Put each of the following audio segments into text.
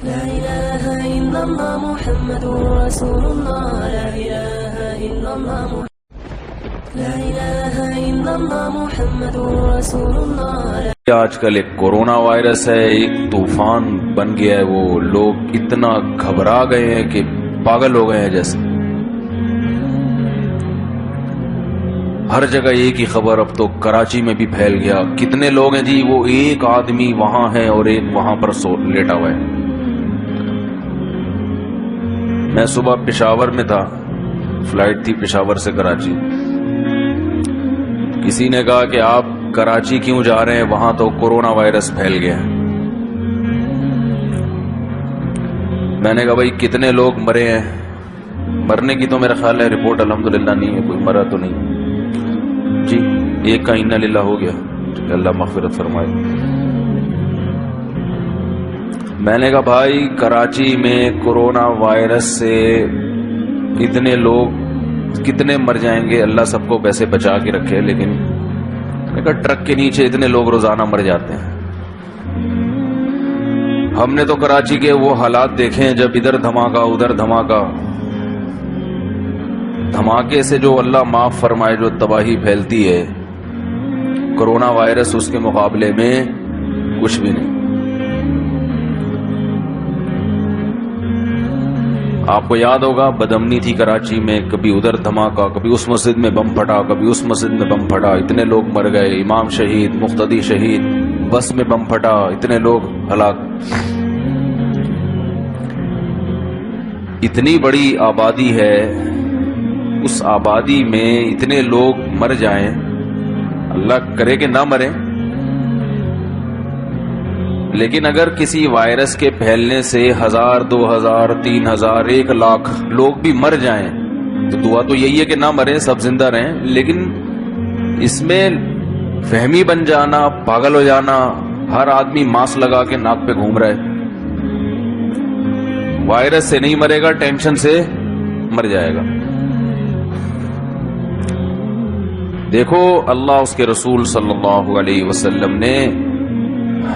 لا إله إلا الله محمد رسول الله لا إله إلا الله لا إله إلا الله محمد رسول الله. آج کل ایک کورونا وائرس ہے، ایک طوفان بن گیا ہے، وہ لوگ اتنا گھبرا گئے ہیں کہ پاگل ہو گئے ہیں جیسے. ہر جگہ ایک ہی خبر، اب تو کراچی میں بھی پھیل گیا. کتنے لوگ ہیں جی؟ وہ ایک آدمی وہاں ہے اور ایک وہاں پر لیٹا ہوا ہے. میں صبح پشاور میں تھا، فلائٹ تھی پشاور سے کراچی. کسی نے کہا کہ آپ کراچی کیوں جا رہے ہیں، وہاں تو کورونا وائرس پھیل گیا. میں نے کہا بھائی کتنے لوگ مرے ہیں؟ مرنے کی تو میرا خیال ہے رپورٹ الحمدللہ نہیں ہے، کوئی مرا تو نہیں جی. ایک کا انا للہ ہو گیا، اللہ مغفرت فرمائے. میں نے کہا بھائی کراچی میں کورونا وائرس سے اتنے لوگ کتنے مر جائیں گے، اللہ سب کو ویسے بچا کے رکھے، لیکن میں نے کہا ٹرک کے نیچے اتنے لوگ روزانہ مر جاتے ہیں. ہم نے تو کراچی کے وہ حالات دیکھے ہیں، جب ادھر دھماکہ ادھر دھماکہ، دھماکے سے جو اللہ معاف فرمائے جو تباہی پھیلتی ہے، کورونا وائرس اس کے مقابلے میں کچھ بھی نہیں. آپ کو یاد ہوگا بدامنی تھی کراچی میں، کبھی ادھر دھماکہ، کبھی اس مسجد میں بم پھٹا، کبھی اس مسجد میں بم پھٹا، اتنے لوگ مر گئے، امام شہید، مقتدی شہید، بس میں بم پھٹا، اتنے لوگ ہلاک. اتنی بڑی آبادی ہے، اس آبادی میں اتنے لوگ مر جائیں، اللہ کرے کہ نہ مریں، لیکن اگر کسی وائرس کے پھیلنے سے 1000 2000 3000 1 لاکھ لوگ بھی مر جائیں تو دعا تو یہی ہے کہ نہ مریں، سب زندہ رہیں. لیکن اس میں فہمی بن جانا، پاگل ہو جانا، ہر آدمی ماسک لگا کے ناک پہ گھوم رہا ہے. وائرس سے نہیں مرے گا، ٹینشن سے مر جائے گا. دیکھو اللہ اس کے رسول صلی اللہ علیہ وسلم نے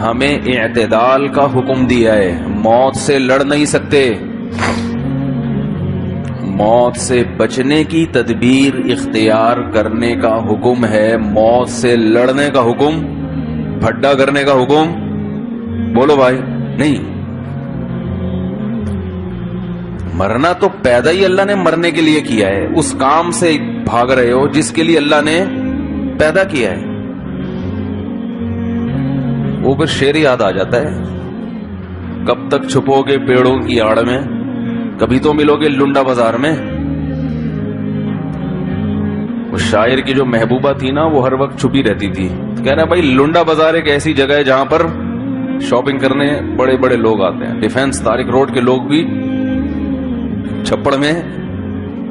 ہمیں اعتدال کا حکم دیا ہے. موت سے لڑ نہیں سکتے، موت سے بچنے کی تدبیر اختیار کرنے کا حکم ہے. موت سے لڑنے کا حکم، پھڈا کرنے کا حکم بولو بھائی نہیں. مرنا تو پیدا ہی اللہ نے مرنے کے لیے کیا ہے. اس کام سے بھاگ رہے ہو جس کے لیے اللہ نے پیدا کیا ہے. وہ پھر شعر یاد آ جاتا ہے، کب تک چھپو گے پیڑوں کی آڑ میں، کبھی تو ملو گے لنڈا بازار میں. وہ شاعر کی جو محبوبہ تھی نا، وہ ہر وقت چھپی رہتی تھی. کہہ رہا بھائی لنڈا بازار ایک ایسی جگہ ہے جہاں پر شاپنگ کرنے بڑے بڑے لوگ آتے ہیں. ڈیفینس طارق روڈ کے لوگ بھی چھپڑ میں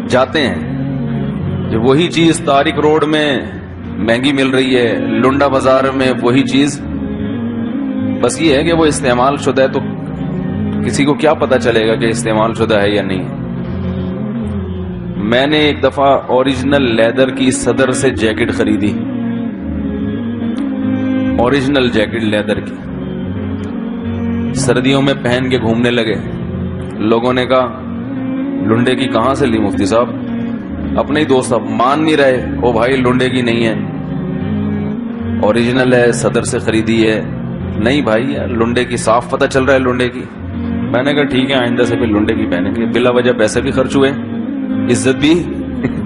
جاتے ہیں. جو وہی چیز طارق روڈ میں مہنگی مل رہی ہے، لنڈا بازار میں وہی چیز، بس یہ ہے کہ وہ استعمال شدہ ہے، تو کسی کو کیا پتا چلے گا کہ استعمال شدہ ہے یا نہیں. میں نے ایک دفعہ اوریجنل لیدر کی صدر سے جیکٹ خریدی، اوریجنل جیکٹ لیدر کی. سردیوں میں پہن کے گھومنے لگے. لوگوں نے کہا لنڈے کی کہاں سے لی مفتی صاحب؟ اپنے ہی دوست اب مان نہیں رہے، او بھائی لنڈے کی نہیں ہے، اوریجنل ہے، صدر سے خریدی ہے. نہیں بھائی لنڈے کی، صاف پتہ چل رہا ہے لنڈے کی. میں نے کہا ٹھیک ہے آئندہ سے پھر لنڈے کی پہنیں گے. بلا وجہ پیسے بھی خرچ ہوئے، عزت بھی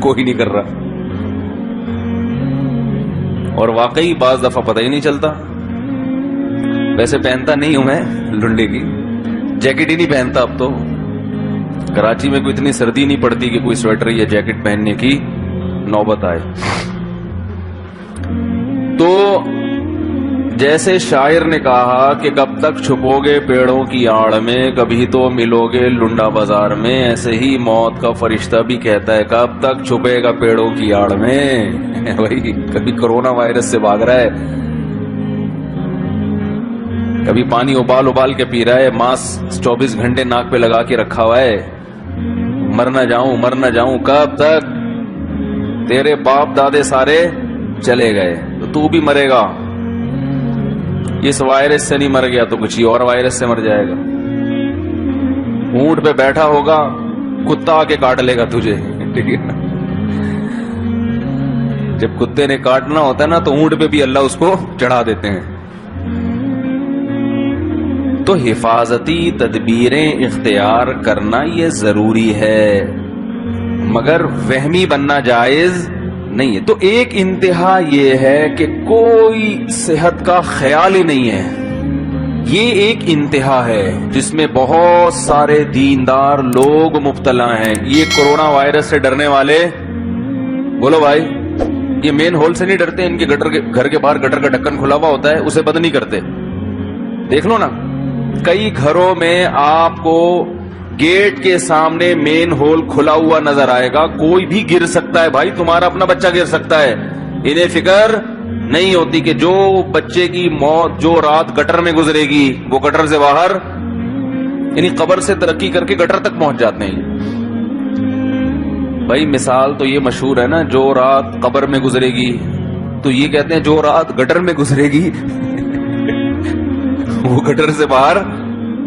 کوئی نہیں کر رہا. اور واقعی بعض دفعہ پتہ ہی نہیں چلتا. ویسے پہنتا نہیں ہوں میں لنڈے کی، جیکٹ ہی نہیں پہنتا اب تو. کراچی میں کوئی اتنی سردی نہیں پڑتی کہ کوئی سویٹر یا جیکٹ پہننے کی نوبت آئے. تو جیسے شاعر نے کہا کہ کب تک چھپو گے پیڑوں کی آڑ میں، کبھی تو ملو گے لنڈا بازار میں، ایسے ہی موت کا فرشتہ بھی کہتا ہے کب تک چھپے گا پیڑوں کی آڑ میں. وہی کبھی کورونا وائرس سے بھاگ رہا ہے، کبھی پانی ابال ابال کے پی رہا ہے، ماسک 24 گھنٹے ناک پہ لگا کے رکھا ہوا ہے. مر نہ جاؤں مر نہ جاؤں، کب تک؟ تیرے باپ دادے سارے چلے گئے تو بھی مرے گا. اس وائرس سے نہیں مر گیا تو کچھ اور وائرس سے مر جائے گا. اونٹ پہ بیٹھا ہوگا, کتا آ کے کاٹ لے گا تجھے, ٹھیک ہے نا. جب کتے نے کاٹنا ہوتا ہے نا تو اونٹ پہ بھی اللہ اس کو چڑھا دیتے ہیں. تو حفاظتی تدبیریں اختیار کرنا یہ ضروری ہے, مگر وہمی بننا جائز نہیں ہے. تو ایک انتہا یہ ہے کہ کوئی صحت کا خیال ہی نہیں ہے, یہ ایک انتہا ہے جس میں بہت سارے دیندار لوگ مبتلا ہیں. یہ کرونا وائرس سے ڈرنے والے, بولو بھائی, یہ مین ہول سے نہیں ڈرتے, ان کے گھر کے باہر گٹر کا ڈھکن کھلا ہوا ہوتا ہے, اسے بند نہیں کرتے. دیکھ لو نا, کئی گھروں میں آپ کو گیٹ کے سامنے مین ہول کھلا ہوا نظر آئے گا, کوئی بھی گر سکتا ہے بھائی, تمہارا اپنا بچہ گر سکتا ہے. انہیں فکر نہیں ہوتی کہ جو بچے کی موت جو رات گٹر میں گزرے گی وہ گٹر سے باہر, یعنی قبر سے ترقی کر کے گٹر تک پہنچ جاتے ہیں. بھائی مثال تو یہ مشہور ہے نا, جو رات قبر میں گزرے گی, تو یہ کہتے ہیں جو رات گٹر میں گزرے گی وہ گٹر سے باہر.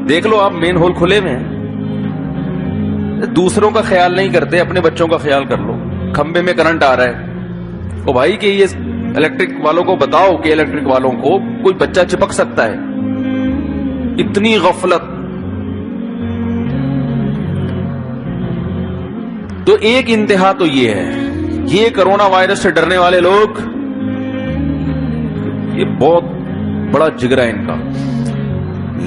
دیکھ لو آپ, مین ہول کھلے ہوئے ہیں. دوسروں کا خیال نہیں کرتے, اپنے بچوں کا خیال کر لو. کھمبے میں کرنٹ آ رہا ہے, او بھائی کہ یہ الیکٹرک والوں کو بتاؤ کہ الیکٹرک والوں کو کوئی بچہ چپک سکتا ہے. اتنی غفلت. تو ایک انتہا تو یہ ہے, یہ کرونا وائرس سے ڈرنے والے لوگ, یہ بہت بڑا جگر ہے ان کا,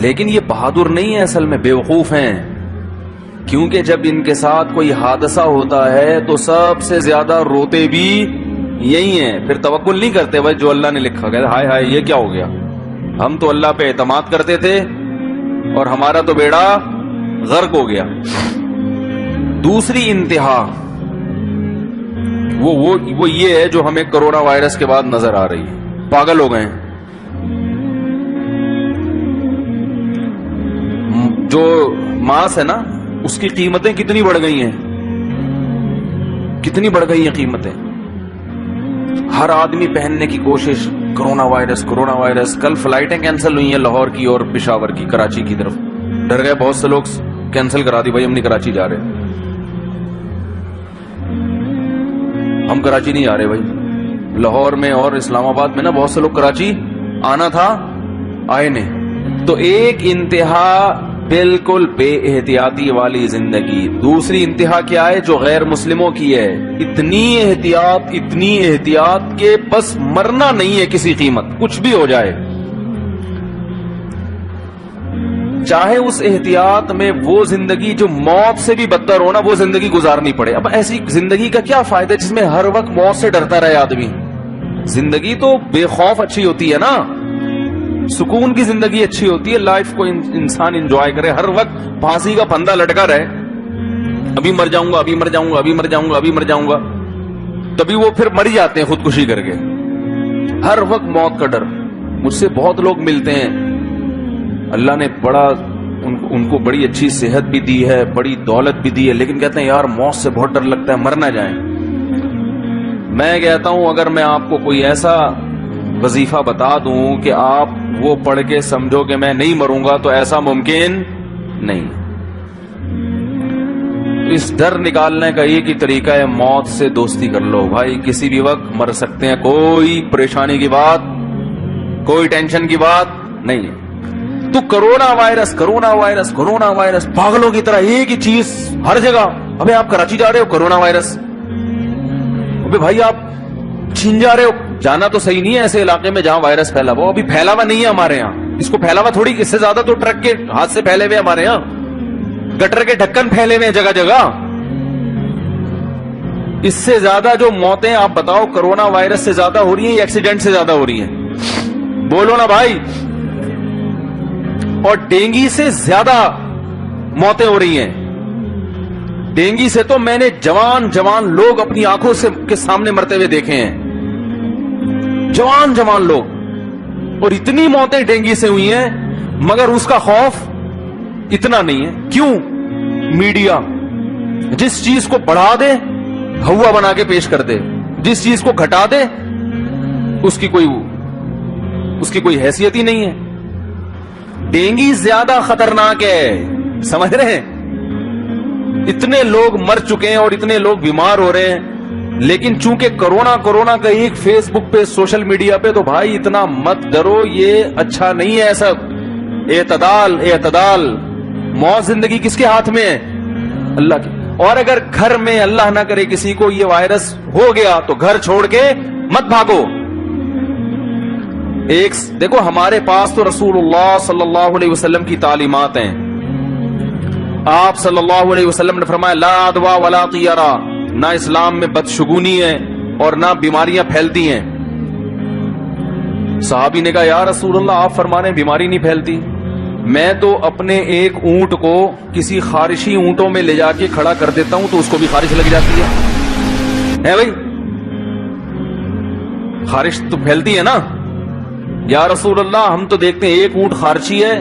لیکن یہ بہادر نہیں ہے, اصل میں بیوقوف ہیں. کیونکہ جب ان کے ساتھ کوئی حادثہ ہوتا ہے تو سب سے زیادہ روتے بھی یہی ہیں, پھر توکل نہیں کرتے بھائی جو اللہ نے لکھا, کہتے ہائے ہائے یہ کیا ہو گیا, ہم تو اللہ پہ اعتماد کرتے تھے اور ہمارا تو بیڑا غرق ہو گیا. دوسری انتہا وہ یہ ہے جو ہمیں کرونا وائرس کے بعد نظر آ رہی ہے. پاگل ہو گئے ہیں. جو ماس ہے نا, اس کی قیمتیں کتنی بڑھ گئی ہیں, کتنی بڑھ گئی ہیں قیمتیں. ہر آدمی پہننے کی کوشش, کرونا وائرس کرونا وائرس. کل فلائٹیں کینسل ہوئی ہیں لاہور کی اور پشاور کی, کراچی کی طرف. ڈر گئے بہت سے لوگ, کینسل کرا دی, بھائی ہم نہیں کراچی جا رہے, ہم کراچی نہیں آ رہے بھائی. لاہور میں اور اسلام آباد میں نا بہت سے لوگ کراچی آنا تھا, آئے نہیں. تو ایک انتہا بالکل بے احتیاطی والی زندگی. دوسری انتہا کیا ہے جو غیر مسلموں کی ہے, اتنی احتیاط کہ بس مرنا نہیں ہے کسی قیمت, کچھ بھی ہو جائے, چاہے اس احتیاط میں وہ زندگی جو موت سے بھی بدتر ہو نا وہ زندگی گزارنی پڑے. اب ایسی زندگی کا کیا فائدہ جس میں ہر وقت موت سے ڈرتا رہے آدمی. زندگی تو بے خوف اچھی ہوتی ہے نا, سکون کی زندگی اچھی ہوتی ہے. لائف کو انسان انجوائے کرے, ہر وقت پھانسی کا پھندا لٹکا رہے, ابھی مر جاؤں گا, ابھی مر جاؤں گا, ابھی مر جاؤں گا, ابھی مر جاؤں گا, تبھی وہ پھر مر جاتے ہیں خودکشی کر کے. ہر وقت موت کا ڈر. مجھ سے بہت لوگ ملتے ہیں, اللہ نے بڑا ان کو بڑی اچھی صحت بھی دی ہے, بڑی دولت بھی دی ہے, لیکن کہتے ہیں یار موت سے بہت ڈر لگتا ہے, مر نہ جائیں. میں کہتا ہوں اگر میں آپ کو کوئی ایسا وظیفہ بتا دوں کہ آپ وہ پڑھ کے سمجھو کہ میں نہیں مروں گا, تو ایسا ممکن نہیں. اس ڈر نکالنے کا ایک ہی طریقہ ہے, موت سے دوستی کر لو بھائی. کسی بھی وقت مر سکتے ہیں, کوئی پریشانی کی بات, کوئی ٹینشن کی بات نہیں ہے. تو corona virus corona virus corona virus, پاگلوں کی طرح ایک ہی چیز ہر جگہ. ابے آپ کراچی جا رہے ہو, کرونا وائرس. ابے بھائی آپ چین جا رہے ہو, جانا تو صحیح نہیں ہے ایسے علاقے میں جہاں وائرس پھیلا ہوا. ابھی پھیلا ہوا نہیں ہے ہمارے یہاں, اس کو پھیلا ہوا تھوڑی, اس سے زیادہ تو ٹرک کے ہاتھ سے پھیلے ہوئے ہمارے یہاں, گٹر کے ڈھکن پھیلے ہوئے ہیں جگہ جگہ. اس سے زیادہ جو موتیں آپ بتاؤ کرونا وائرس سے زیادہ ہو رہی ہیں یا ایکسیڈنٹ سے زیادہ ہو رہی ہیں؟ بولو نا بھائی. اور ڈینگی سے زیادہ موتیں ہو رہی ہیں. ڈینگی سے تو میں نے جوان لوگ اپنی آنکھوں سے کے سامنے مرتے ہوئے دیکھے ہیں, جوان لوگ, اور اتنی موتیں ڈینگی سے ہوئی ہیں, مگر اس کا خوف اتنا نہیں ہے. کیوں؟ میڈیا جس چیز کو بڑھا دے ہوا بنا کے پیش کر دے, جس چیز کو گھٹا دے اس کی کوئی حیثیت ہی نہیں ہے. ڈینگی زیادہ خطرناک ہے, سمجھ رہے ہیں؟ اتنے لوگ مر چکے ہیں اور اتنے لوگ بیمار ہو رہے ہیں، لیکن چونکہ کرونا کا ایک فیس بک پہ سوشل میڈیا پہ، تو بھائی اتنا مت ڈرو، یہ اچھا نہیں ہے سب. اعتدال. موت زندگی کس کے ہاتھ میں ہے؟ اللہ کی. اور اگر گھر میں اللہ نہ کرے کسی کو یہ وائرس ہو گیا تو گھر چھوڑ کے مت بھاگو. دیکھو ہمارے پاس تو رسول اللہ صلی اللہ علیہ وسلم کی تعلیمات ہیں. آپ صلی اللہ علیہ وسلم نے فرمایا لا عدوى ولا طیرہ، نہ اسلام میں بدشگونی ہے اور نہ بیماریاں پھیلتی ہیں. صحابی نے کہا یا رسول اللہ آپ فرما رہے ہیں بیماری نہیں پھیلتی، میں تو اپنے ایک اونٹ کو کسی خارشی اونٹوں میں لے جا کے کھڑا کر دیتا ہوں تو اس کو بھی خارش لگ جاتی ہے بھائی، خارش تو پھیلتی ہے نا. یا رسول اللہ ہم تو دیکھتے ہیں ایک اونٹ خارشی ہے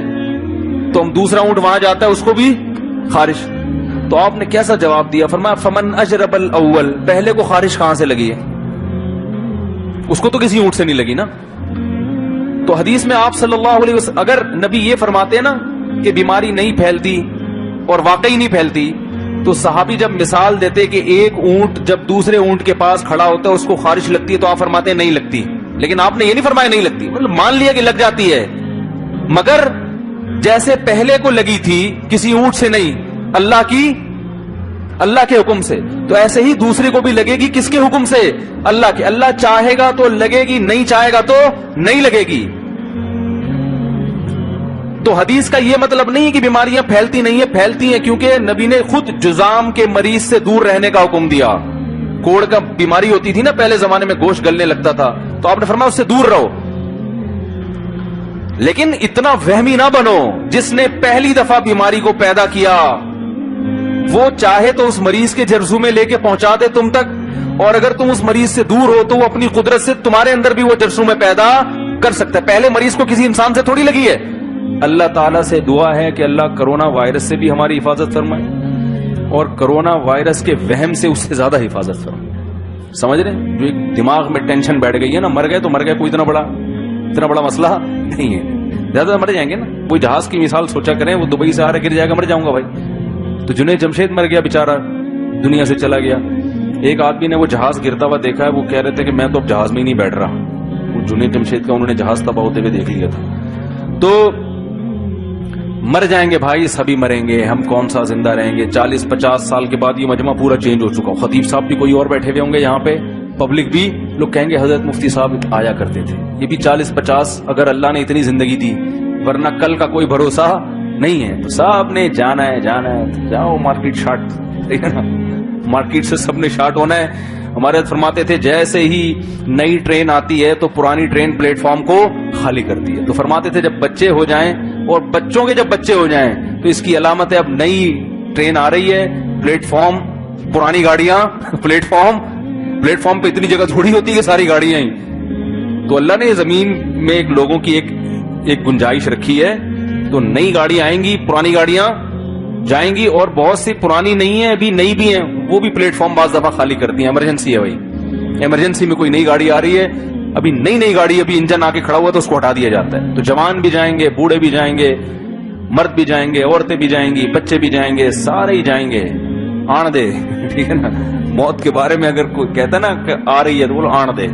تو ہم دوسرا اونٹ وہاں جاتا ہے اس کو بھی خارش. تو آپ نے کیسا جواب دیا؟ فرمایا فمن اجرب الاول، پہلے کو خارش کہاں سے لگی ہے؟ اس کو تو کسی اونٹ سے نہیں لگی نا. تو حدیث میں آپ صلی اللہ علیہ وسلم اگر نبی یہ فرماتے ہیں نا کہ بیماری نہیں پھیلتی اور واقعی نہیں پھیلتی، تو صحابی جب مثال دیتے کہ ایک اونٹ جب دوسرے اونٹ کے پاس کھڑا ہوتا ہے اس کو خارش لگتی ہے، تو آپ فرماتے ہیں نہیں لگتی. لیکن آپ نے یہ نہیں فرمایا نہیں لگتی، مطلب مان لیا کہ لگ جاتی ہے، مگر جیسے پہلے کو لگی تھی کسی اونٹ سے نہیں، اللہ کے حکم سے، تو ایسے ہی دوسرے کو بھی لگے گی کس کے حکم سے؟ اللہ کے. اللہ چاہے گا تو لگے گی، نہیں چاہے گا تو نہیں لگے گی. تو حدیث کا یہ مطلب نہیں کہ بیماریاں پھیلتی نہیں ہیں، پھیلتی ہیں، کیونکہ نبی نے خود جذام کے مریض سے دور رہنے کا حکم دیا. کوڑ کا بیماری ہوتی تھی نا پہلے زمانے میں، گوشت گلنے لگتا تھا، تو آپ نے فرمایا اس سے دور رہو. لیکن اتنا وہمی نہ بنو. جس نے پہلی دفعہ بیماری کو پیدا کیا وہ چاہے تو اس مریض کے جرثومے لے کے پہنچا دے تم تک، اور اگر تم اس مریض سے دور ہو تو وہ اپنی قدرت سے تمہارے اندر بھی وہ جرثومے پیدا کر سکتا ہے. پہلے مریض کو کسی انسان سے تھوڑی لگی ہے. اللہ تعالیٰ سے دعا ہے کہ اللہ کرونا وائرس سے بھی ہماری حفاظت فرمائے اور کرونا وائرس کے وہم سے اس سے زیادہ حفاظت فرمائے. سمجھ رہے ہیں؟ جو ایک دماغ میں ٹینشن بیٹھ گئی ہے نا، مر گئے تو مر گئے، کوئی اتنا بڑا مسئلہ نہیں ہے، زیادہ مر جائیں گے نا. کوئی جہاز کی مثال سوچا کریں، وہ دبئی سے آ رہا گر جائے گا، مر جاؤں گا بھائی. تو جنید جمشید مر گیا بیچارہ، دنیا سے چلا گیا. ایک آدمی نے وہ جہاز گرتا ہوا دیکھا ہے، وہ کہہ رہے تھے کہ میں تو اب جہاز میں ہی نہیں بیٹھ رہا. وہ جنید جمشید کا انہوں نے جہاز تباہ ہوتے ہوئے دیکھ لیا تھا. تو مر جائیں گے بھائی، سبھی مریں گے، ہم کون سا زندہ رہیں گے. 40-50 سال کے بعد یہ مجمع پورا چینج ہو چکا. خطیب صاحب بھی کوئی اور بیٹھے ہوئے ہوں گے یہاں پہ، پبلک بھی، لوگ کہیں گے حضرت مفتی صاحب آیا کرتے تھے. یہ بھی 40-50 اگر اللہ نے اتنی زندگی دی، ورنہ کل کا کوئی بھروسہ نہیں ہے. تو صاحب نے جانا ہے جاؤ مارکیٹ شارٹ، ٹھیک ہے نا، مارکیٹ سے سب نے شارٹ ہونا ہے. ہمارے فرماتے تھے جیسے ہی نئی ٹرین آتی ہے تو پرانی ٹرین پلیٹ فارم کو خالی کرتی ہے. تو فرماتے تھے جب بچے ہو جائیں اور بچوں کے جب بچے ہو جائیں تو اس کی علامت ہے اب نئی ٹرین آ رہی ہے، پلیٹ فارم، پرانی گاڑیاں، پلیٹ فارم پہ اتنی جگہ تھوڑی ہوتی ہے کہ ساری گاڑیاں ہی. تو اللہ نے زمین میں ایک لوگوں کی ایک گنجائش رکھی ہے. تو نئی گاڑیاں آئیں گی، پرانی گاڑیاں جائیں گی، اور بہت سی پرانی نہیں ہیں ابھی نئی بھی ہیں، وہ بھی پلیٹ فارم بعض دفعہ خالی کرتی ہیں. ایمرجنسی ہے بھائی، ایمرجنسی میں کوئی نئی گاڑی آ رہی ہے، ابھی نئی گاڑی، ابھی انجن آ کے کھڑا ہوا تو اس کو ہٹا دیا جاتا ہے. تو جوان بھی جائیں گے، بوڑھے بھی جائیں گے، مرد بھی جائیں گے، عورتیں بھی جائیں گی، بچے بھی جائیں گے، سارے ہی جائیں گے. آن دے، ٹھیک ہے نا. موت کے بارے میں اگر کوئی کہتا ہے نا کہ آ رہی ہے تو بولو آن دے.